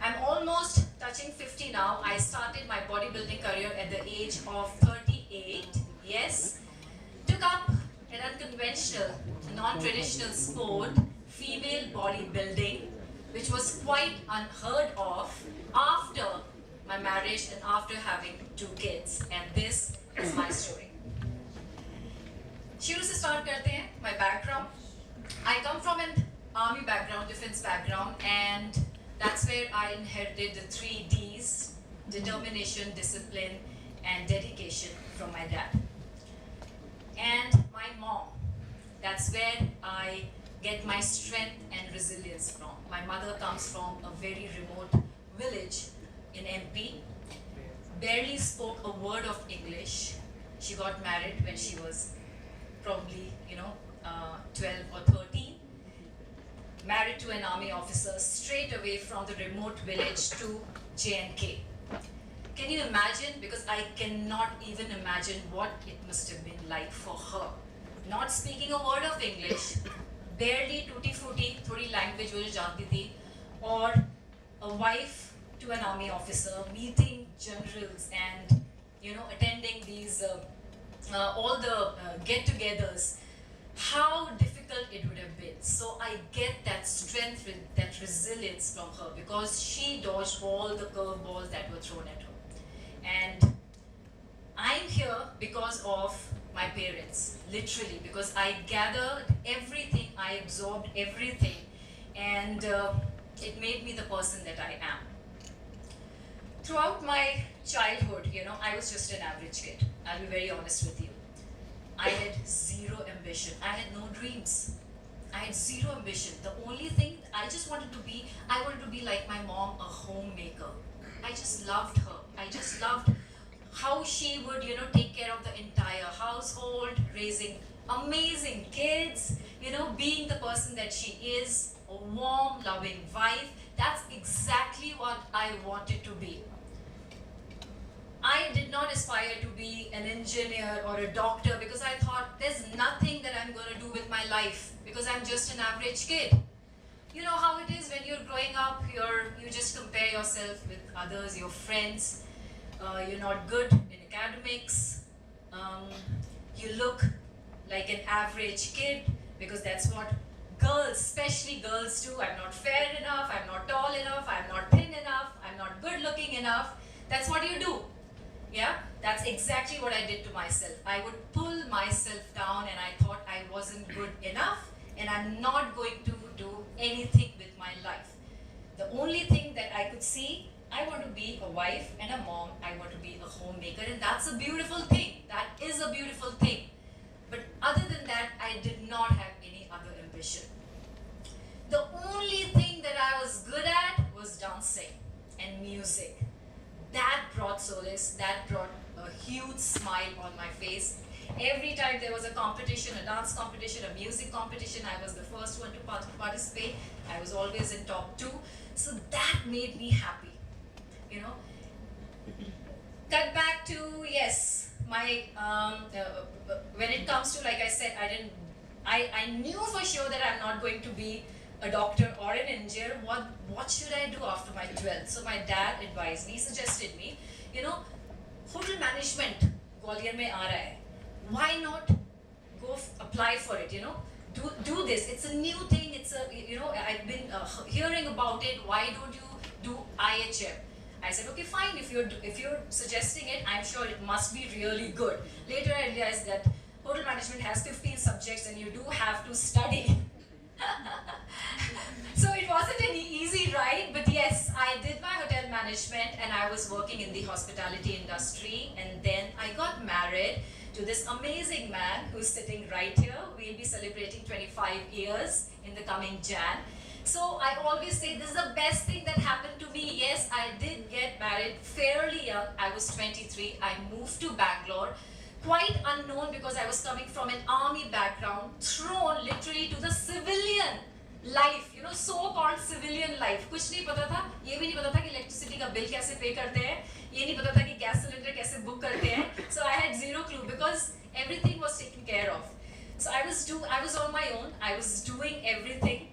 I'm almost touching 50 now. I started my bodybuilding career at the age of 38. Yes. Took up an unconventional, non-traditional sport, female bodybuilding, which was quite unheard of after my marriage and after having 2 kids. And this is my story. शुरू से start करते हैं. My background. I come from an army background, defense background, and that's where I inherited the 3 Ds: determination, discipline, and dedication from my dad. And my mom, that's where I get my strength and resilience from. My mother comes from a very remote village in MP, barely spoke a word of English. She got married when she was probably, 12 or 13. Married to an army officer straight away from the remote village to J&K. Can you imagine? Because I cannot even imagine what it must have been like for her. Not speaking a word of English, barely tutti-frutti, थोड़ी language वो जो जानती थी, or a wife to an army officer, meeting generals and attending these all the get-togethers. How difficult it would have been. So I get that strength, that resilience from her because she dodged all the curveballs that were thrown at her. And I'm here because of my parents, literally, because I gathered everything, I absorbed everything, and it made me the person that I am. Throughout my childhood, I was just an average kid. I'll be very honest with you. I had zero ambition. I had no dreams. I had zero ambition. The only thing I wanted to be like my mom, a homemaker. I just loved her. I just loved how she would, take care of the entire household, raising amazing kids, being the person that she is, a warm, loving wife. That's exactly what I wanted to be. I did not aspire to be an engineer or a doctor because I thought there's nothing that I'm going to do with my life because I'm just an average kid. You know how it is when you're growing up, you just compare yourself with others, your friends. You're not good in academics. You look like an average kid because that's what girls, especially girls do. I'm not fair enough, I'm not tall enough, I'm not thin enough, I'm not good looking enough. That's what you do. Yeah, that's exactly what I did to myself. I would pull myself down and I thought I wasn't good enough and I'm not going to do anything with my life. The only thing that I could see, I want to be a wife and a mom, I want to be a homemaker, and that's a beautiful thing. That is a beautiful thing. But other than that, I did not have any other ambition. The only thing that I was good at was dancing and music. That brought solace, that brought a huge smile on my face. Every time there was a competition, a dance competition, a music competition, I was the first one to participate. I was always in top 2. So that made me happy, Cut back to, yes, my, when it comes to, like I said, I knew for sure that I'm not going to be a doctor or an engineer. What should I do after my 12th? So my dad advised me, suggested me, hotel management, Gwalior mein aa raha hai. Why not go apply for it, do this. It's a new thing. It's I've been hearing about it. Why don't you do IHM? I said, okay, fine. If you're suggesting it, I'm sure it must be really good. Later I realized that hotel management has 15 subjects and you do have to study. So it wasn't an easy ride, but yes, I did my hotel management and I was working in the hospitality industry, and then I got married to this amazing man who's sitting right here. We'll be celebrating 25 years in the coming Jan. So I always say this is the best thing that happened to me. Yes, I did get married fairly young. I was 23. I moved to Bangalore. Quite unknown because I was coming from an army background, thrown literally to the civilian life, so-called civilian life. कुछ नहीं पता था, ये भी नहीं पता था कि electricity का bill कैसे pay करते हैं, ये नहीं पता था कि gas cylinder कैसे book करते हैं. So I had zero clue because everything was taken care of. So I was on my own. I was doing everything,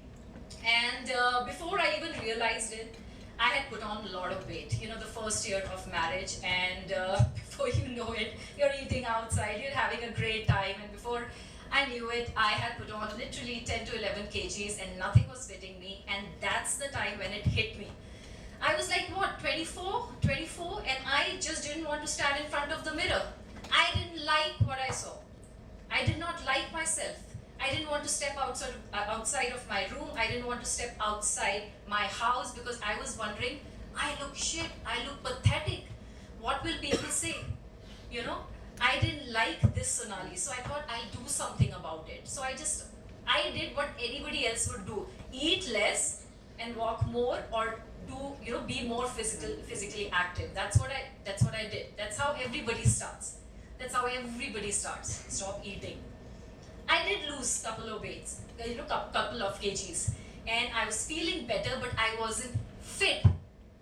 and before I even realized it, I had put on a lot of weight, you know, the first year of marriage, and before you know it, you're eating outside, you're having a great time, and before I knew it, I had put on literally 10 to 11 kgs and nothing was fitting me, and that's the time when it hit me. I was like, what, 24, and I just didn't want to stand in front of the mirror. I didn't like what I saw. I did not like myself. I didn't want to step outside of my room. I didn't want to step outside my house because I was wondering, I look shit, I look pathetic. What will people say? You know, I didn't like this Sonali, so I thought I'll do something about it. So I did what anybody else would do: eat less and walk more, or be more physically active. That's what I did. That's how everybody starts. Stop eating. I did lose couple of weights, couple of kgs, and I was feeling better, but I wasn't fit.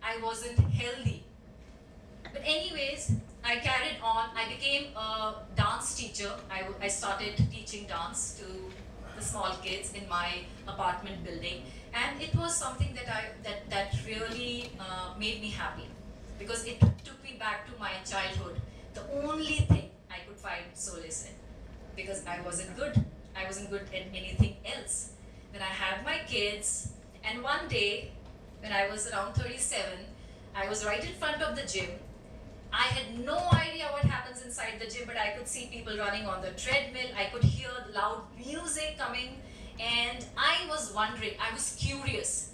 I wasn't healthy. But anyways, I carried on. I became a dance teacher. I started teaching dance to the small kids in my apartment building, and it was something that really made me happy, because it took me back to my childhood. The only thing I could find solace in, because I wasn't good at anything else. Then I had my kids, and one day when I was around 37, I was right in front of the gym. I had no idea what happens inside the gym, but I could see people running on the treadmill. I could hear loud music coming, and I was wondering, I was curious.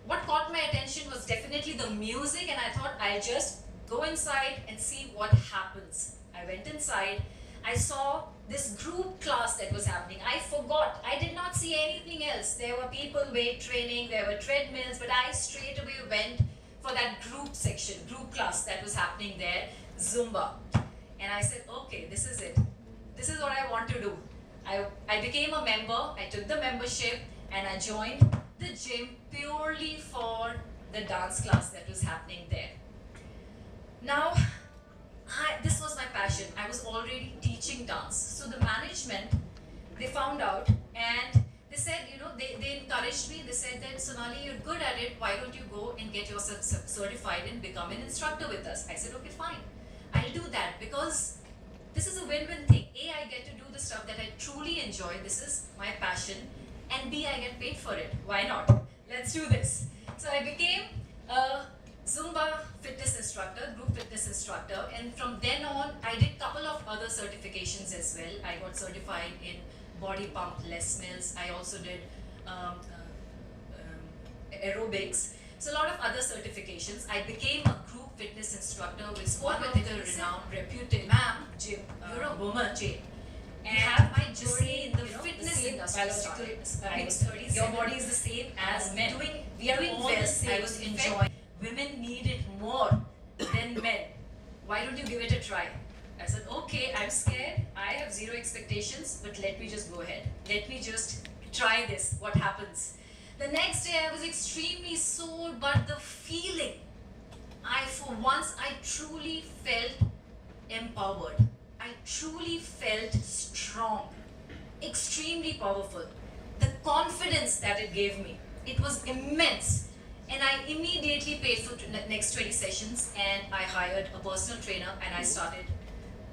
What caught my attention was definitely the music, and I thought I'll just go inside and see what happens. I went inside. I saw this group class that was happening. I forgot. I did not see anything else. There were people weight training, there were treadmills, but I straight away went for that group class that was happening there, Zumba. And I said, okay, this is it. This is what I want to do. I became a member, I took the membership, and I joined the gym purely for the dance class that was happening there. Now, this was my passion. I was already teaching dance. So the management, they found out, and they said, they encouraged me. They said that, Sonali, you're good at it. Why don't you go and get yourself certified and become an instructor with us? I said, okay, fine. I'll do that, because this is a win-win thing. A, I get to do the stuff that I truly enjoy. This is my passion. And B, I get paid for it. Why not? Let's do this. So I became a Zumba fitness instructor, group fitness instructor, and from then on, I did a couple of other certifications as well. I got certified in body pump Les Mills. I also did aerobics. So a lot of other certifications. I became a group fitness instructor with one of the renowned, reputed gym. You're a woman, Jane. And have my journey in the fitness industry. I was 37. Your body is the same as men. We are doing well. I was enjoying. Women need it more than men. Why don't you give it a try? I said, okay, I'm scared. I have zero expectations, but let me just go ahead. Let me just try this. What happens? The next day, I was extremely sore, but the feeling, for once, I truly felt empowered. I truly felt strong, extremely powerful. The confidence that it gave me, it was immense. And I immediately paid for the next 20 sessions, and I hired a personal trainer, and I started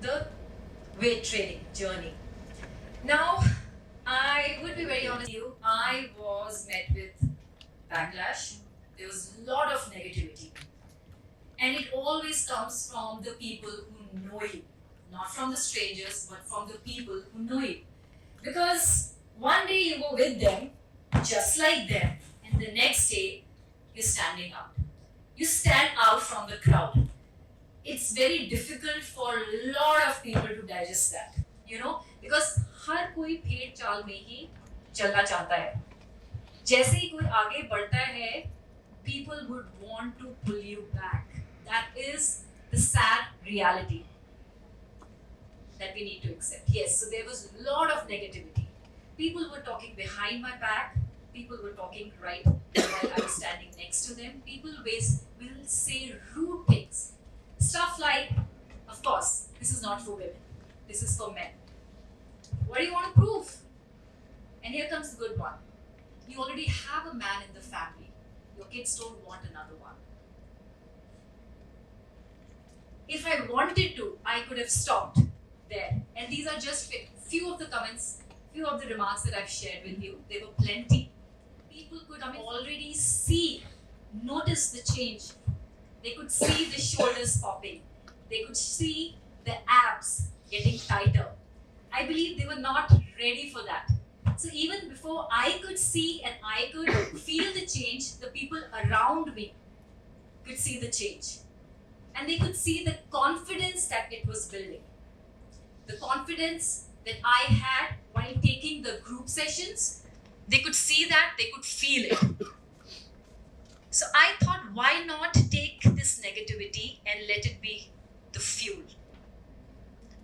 the weight training journey. Now, I would be very honest with you, I was met with backlash. There was a lot of negativity. And it always comes from the people who know you. Not from the strangers, but from the people who know you. Because one day you go with them, just like them, and the next day, you're standing out. You stand out from the crowd. It's very difficult for a lot of people to digest that, because हर कोई भेड़ चाल में ही चलना चाहता है. जैसे ही कोई आगे बढ़ता है, people would want to pull you back. That is the sad reality that we need to accept. Yes, so there was a lot of negativity. People were talking behind my back. People were talking right while I was standing next to them. People will say rude things. Stuff like, of course, this is not for women. This is for men. What do you want to prove? And here comes the good one. You already have a man in the family. Your kids don't want another one. If I wanted to, I could have stopped there. And these are just few of the comments, few of the remarks that I've shared with you. There were plenty. People could already see, notice the change. They could see the shoulders popping. They could see the abs getting tighter. I believe they were not ready for that. So even before I could see and I could feel the change, the people around me could see the change. And they could see the confidence that it was building. The confidence that I had while taking the group sessions, they could see that, they could feel it. So I thought, why not take this negativity and let it be the fuel?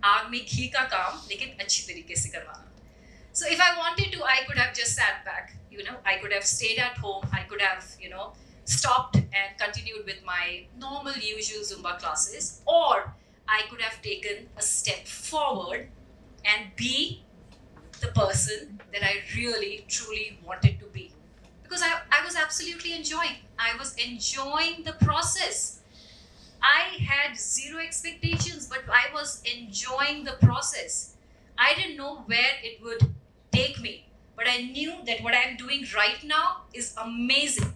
आग में घी का काम, लेकिन अच्छी तरीके से करवाना. So if I wanted to, I could have just sat back. I could have stayed at home. I could have, stopped and continued with my normal, usual Zumba classes, or I could have taken a step forward and be the person that I really, truly wanted to be. Because I was absolutely enjoying. I was enjoying the process. I had zero expectations, but I was enjoying the process. I didn't know where it would take me, but I knew that what I'm doing right now is amazing.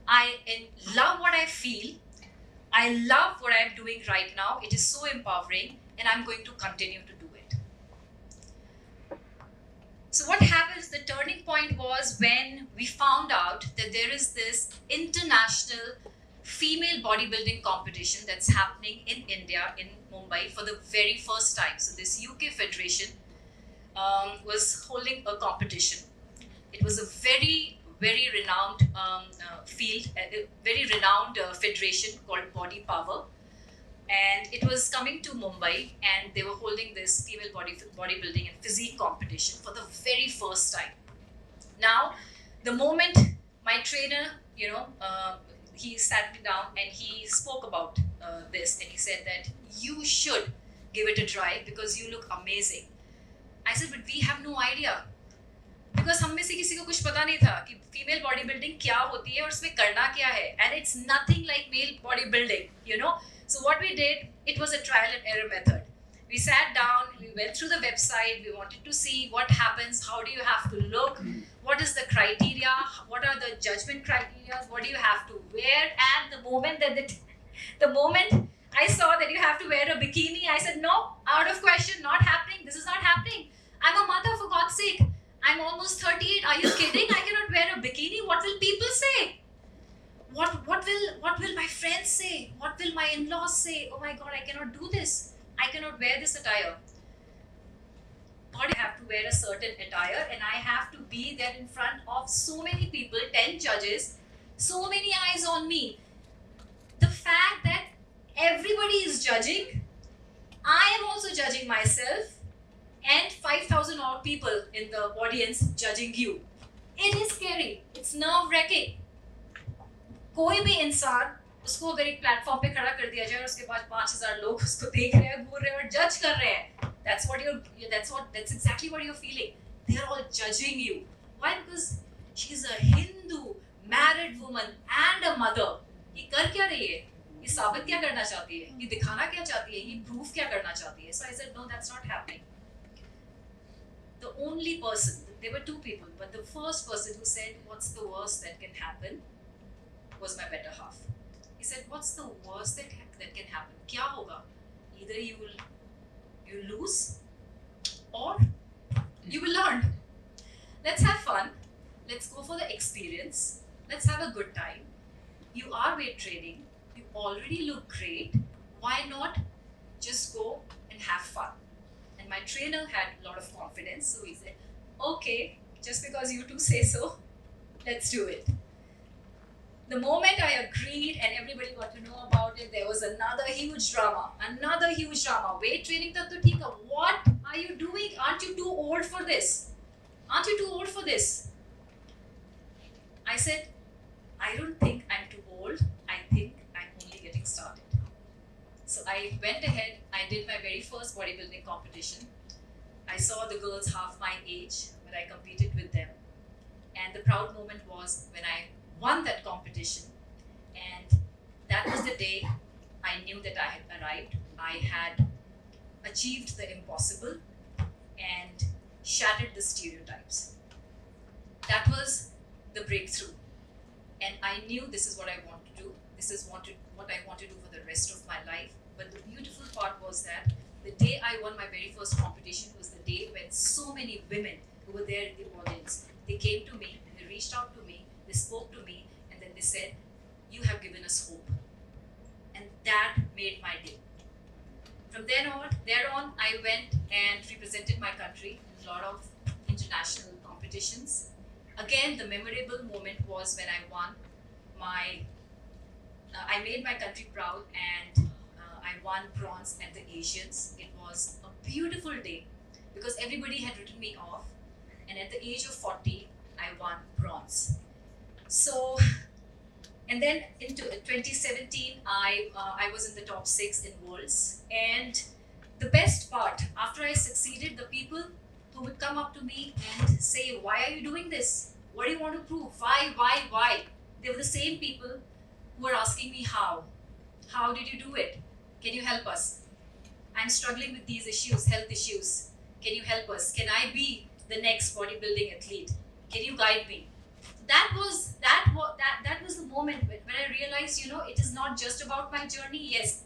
I love what I feel. I love what I'm doing right now. It is so empowering, and I'm going to continue to do it. So what happens, the turning point was when we found out that there is this international female bodybuilding competition that's happening in India, in Mumbai, for the very first time. So this UK federation was holding a competition. It was a very, very renowned field, a very renowned federation called Body Power. And it was coming to Mumbai, and they were holding this female bodybuilding and physique competition for the very first time. Now, the moment my trainer, he sat me down and he spoke about this, and he said that you should give it a try because you look amazing. I said, but we have no idea. Because हम में से किसी को कुछ पता नहीं था कि फीमेल बॉडी बिल्डिंग क्या होती है और उसमें करना क्या है. And it's nothing like male body building, So what we did, it was a trial and error method. We sat down, we went through the website, we wanted to see what happens, how do you have to look, what is the criteria, what are the judgment criteria, what do you have to wear. And the moment I saw that you have to wear a bikini, I said, no, out of question, not happening, this is not happening. I'm a mother, for God's sake. I'm almost 38. Are you kidding? I cannot wear a bikini. What will people say? What will my friends say? What will my in-laws say? Oh my God, I cannot do this. I cannot wear this attire. But I have to wear a certain attire, and I have to be there in front of so many people, 10 judges, so many eyes on me. The fact that everybody is judging, I am also judging myself, and 5,000 odd people in the audience judging you. It is scary. It's nerve-wracking. कोई भी इंसान उसको अगर एक platform पे खड़ा कर दिया जाए और उसके पास 5,000 लोग उसको देख रहे हैं, घूर रहे हैं और जज कर रहे हैं, that's exactly what you're feeling. They are all judging you. Why? Because she's a Hindu married woman and a mother. ये कर क्या रही है? ये साबित क्या करना चाहती है? ये दिखाना क्या चाहती है? ये proof क्या करना चाहती है? So I said, no, that's not happening. The only person, there were two people, but the first person who said, what's the worst that can happen, was my better half. He said, what's the worst that can happen? Kya hoga? Either you lose or you will learn. Let's have fun. Let's go for the experience. Let's have a good time. You are weight training. You already look great. Why not just go and have fun? And my trainer had a lot of confidence, so he said, okay, just because you two say so, let's do it. The moment I agreed and everybody got to know about it, there was another huge drama. Weight training tak to theek hai. What are you doing? Aren't you too old for this? I said, I don't think I'm too old. I think I'm only getting started. So I went ahead, I did my very first bodybuilding competition. I saw the girls half my age when I competed with them. And the proud moment was when I won that competition. And that was the day I knew that I had arrived. I had achieved the impossible and shattered the stereotypes. That was the breakthrough. And I knew this is what I want to do. This is what I want to do for the rest of my life. But the beautiful part was that the day I won my very first competition was the day when so many women who were there in the audience, they came to me, they reached out to me, they spoke to me, and then they said, "You have given us hope." And that made my day. From there on, I went and represented my country in a lot of international competitions. Again, the memorable moment was when I made my country proud, and I won bronze at the Asians. It was a beautiful day because everybody had written me off, and at the age of 40, I won bronze. So, and then in 2017, I was in the top 6 in worlds. And the best part, after I succeeded, the people who would come up to me and say, "Why are you doing this? What do you want to prove? Why?" They were the same people who were asking me how. How did you do it? Can you help us? I'm struggling with these issues, health issues. Can you help us? Can I be the next bodybuilding athlete? Can you guide me? That was the moment when I realized, it is not just about my journey. Yes,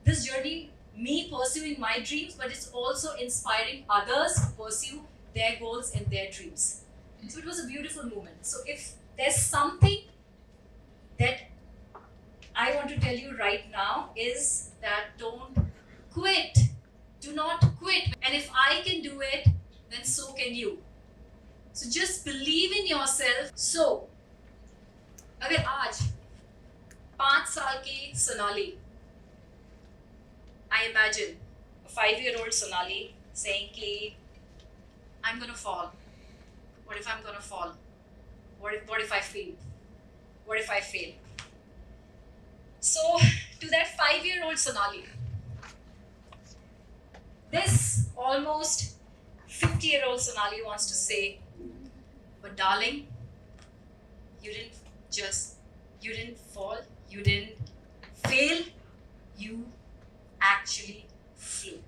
this journey, me pursuing my dreams, but it's also inspiring others to pursue their goals and their dreams. So it was a beautiful moment. So if there's something that I want to tell you right now is that don't quit. Do not quit. And if I can do it, then so can you. So just believe in yourself. So अगर आज 5 साल की Sonali, I imagine a 5-year-old Sonali saying ki, I'm gonna fall. What if I'm gonna fall? What if I fail? What if I fail? So to that 5-year-old Sonali, this almost 50-year-old Sonali wants to say, but darling, you didn't fall, you didn't fail, you actually flew.